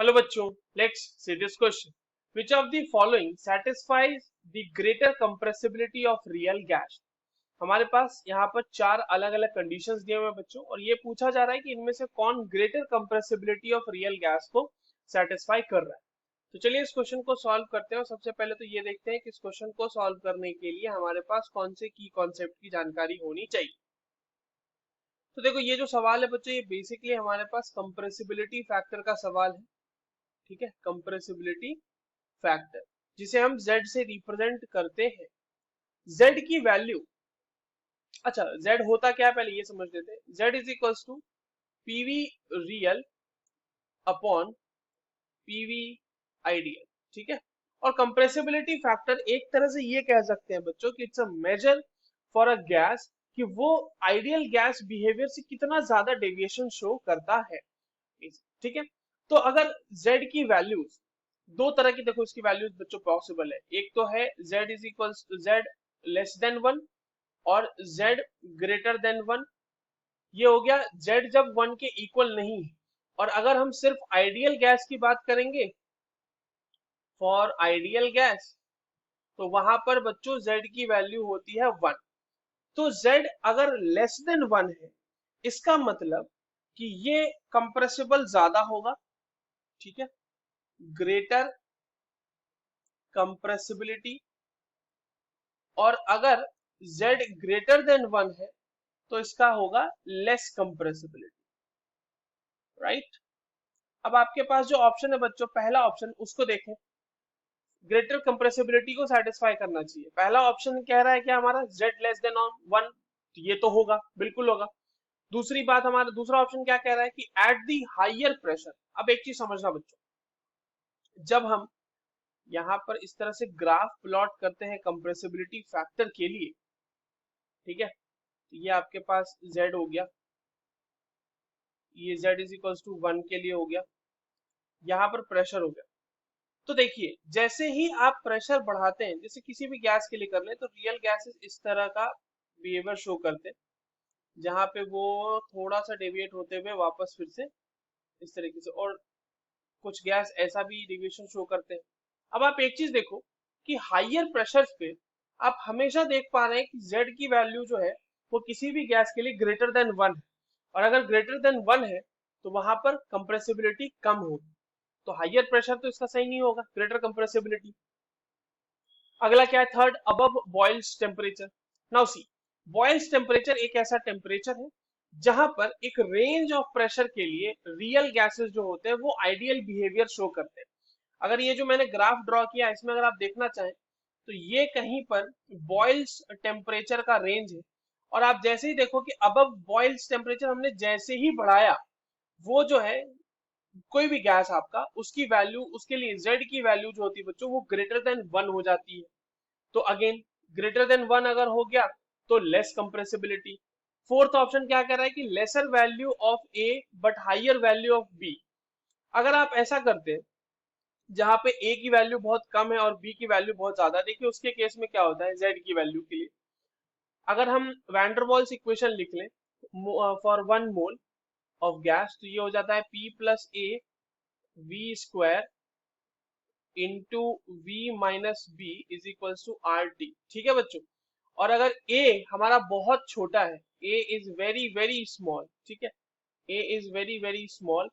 Hello बच्चों, let's see this question. Which of the following satisfies the greater compressibility of real gas? हमारे पास यहाँ पर चार अलग अलग कंडीशंस दिए हुए हैं बच्चों, और ये पूछा जा रहा है कि इनमें से कौन greater compressibility of real gas को सेटिस्फाई कर रहा है. तो चलिए इस क्वेश्चन को सॉल्व करते हैं. और सबसे पहले तो ये देखते हैं कि इस क्वेश्चन को सॉल्व करने के लिए हमारे पास कौन से की कॉन्सेप्ट की जानकारी होनी चाहिए. तो देखो, ये जो सवाल है बच्चों, ये बेसिकली हमारे पास कंप्रेसिबिलिटी फैक्टर का सवाल है. ठीक है, कंप्रेसिबिलिटी फैक्टर जिसे हम z से रिप्रेजेंट करते हैं. z की वैल्यू, अच्छा z होता क्या है पहले ये समझ लेते हैं. z is equals to PV real upon PV ideal. ठीक है, और कंप्रेसिबिलिटी फैक्टर एक तरह से ये कह सकते हैं बच्चों कि it's a major for a gas कि वो आइडियल गैस बिहेवियर से कितना ज्यादा डेविएशन शो करता है. ठीक है, तो अगर z की वैल्यूज दो तरह की, देखो इसकी वैल्यूज बच्चों पॉसिबल है. एक तो है z is equal z less than 1 और z ग्रेटर देन 1. ये हो गया z जब 1 के इक्वल नहीं है. और अगर हम सिर्फ आइडियल गैस की बात करेंगे, फॉर आइडियल गैस, तो वहां पर बच्चों z की वैल्यू होती है 1. तो z अगर लेस देन 1 है, इसका मतलब कि ये कंप्रेसिबल ज्यादा होगा. ठीक है, ग्रेटर कंप्रेसिबिलिटी. और अगर z ग्रेटर देन 1 है तो इसका होगा लेस कंप्रेसिबिलिटी. राइट, अब आपके पास जो ऑप्शन है बच्चों, पहला ऑप्शन, उसको देखें. ग्रेटर कंप्रेसिबिलिटी को सेटिस्फाई करना चाहिए. पहला ऑप्शन कह रहा है कि हमारा z लेस देन 1, ये तो होगा, बिल्कुल होगा. दूसरी बात, हमारा दूसरा ऑप्शन क्या कह रहा है कि एट दी हायर प्रेशर. अब एक चीज समझना बच्चों, जब हम यहाँ पर इस तरह से ग्राफ प्लॉट करते हैं कंप्रेसिबिलिटी फैक्टर के लिए, ठीक है, तो ये आपके पास z हो गया, ये z इज इक्वल टू 1 के लिए हो गया, यहाँ पर प्रेशर हो गया. तो देखिए, जैसे ही आप प्रेशर बढ़ाते हैं, जैसे किसी भी गैस के लिए कर ले, तो रियल गैसेस इस तरह का बिहेवियर शो करते हैं, जहां पे वो थोड़ा सा डेविएट होते हुए वापस फिर से इस तरीके से, और कुछ गैस ऐसा भी डेविएशन शो करते हैं. अब आप एक चीज देखो कि हाइयर प्रेशर पे आप हमेशा देख पा रहे हैं कि z की वैल्यू जो है वो किसी भी गैस के लिए ग्रेटर देन 1 है. और अगर ग्रेटर देन 1 है तो वहां पर कंप्रेसिबिलिटी कम होगी. तो हाइयर प्रेशर तो इसका सही नहीं होगा, ग्रेटर कंप्रेसिबिलिटी. अगला क्या है, third, above Boyle's temperature. Now see, Boyle's temperature एक ऐसा टेम्परेचर है जहां पर एक रेंज ऑफ प्रेशर के लिए रियल गैसेस जो होते हैं वो आइडियल बिहेवियर शो करते हैं. अगर ये जो मैंने ग्राफ ड्रॉ किया, इसमें अगर आप देखना चाहें तो ये कहीं पर बॉइल्स टेम्परेचर का रेंज है. और आप जैसे ही देखो कि अबव बॉइल्स टेम्परेचर हमने जैसे ही बढ़ाया, वो जो है कोई भी गैस आपका, उसकी वैल्यू, उसके लिए z की वैल्यू जो होती है बच्चों, वो ग्रेटर देन 1 हो जाती है. तो अगेन ग्रेटर देन 1 अगर हो गया तो लेस कंप्रेसिबिलिटी. फोर्थ ऑप्शन क्या कर रहा है कि lesser value of a but higher value of b. अगर आप ऐसा करते हैं जहां पे a की वैल्यू बहुत कम है और b की वैल्यू बहुत ज्यादा, देखिए उसके केस में क्या होता है, z की वैल्यू के लिए अगर हम वैंडरवाल्स इक्वेशन लिख लें फॉर 1 मोल ऑफ गैस, तो ये हो जाता है p plus a v square into v minus B is equal to R T. ठीक है बच्चों, और अगर a हमारा बहुत छोटा है, a is very very small, ठीक है, a is very very small,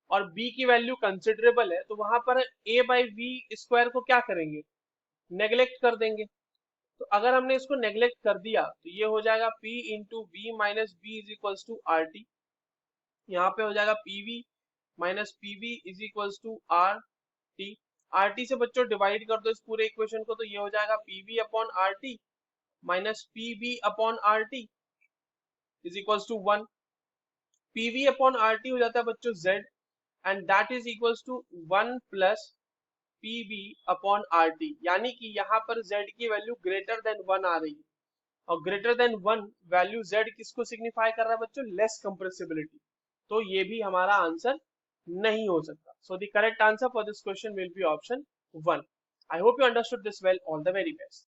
और b की वैल्यू कंसिडरेबल है, तो वहां पर a बाई वी स्क्वायर को क्या करेंगे, नेग्लेक्ट कर देंगे. तो अगर हमने इसको नेग्लेक्ट कर दिया तो ये हो जाएगा p into V minus B is equal to R T. यहाँ पे हो जाएगा pv minus pv is equal to R T. R T से बच्चों डिवाइड कर दो इस पूरे इक्वेशन को, तो ये हो जाएगा pv upon R T minus pv upon R T is equal to 1. pv upon R T हो जाता है बच्चों z, and that is equal to 1 plus pv upon R T. यानी कि यहाँ पर z की वैल्यू ग्रेटर देन 1 आ रही है, और ग्रेटर देन 1 वैल्यू z किसको सिग्निफाई कर रहा है बच्चों, लेस कंप्रेसिबिलिटी. तो ये भी हमारा आंसर नहीं हो सकता. So the correct answer for this question will be option 1. I hope you understood this well. All the very best.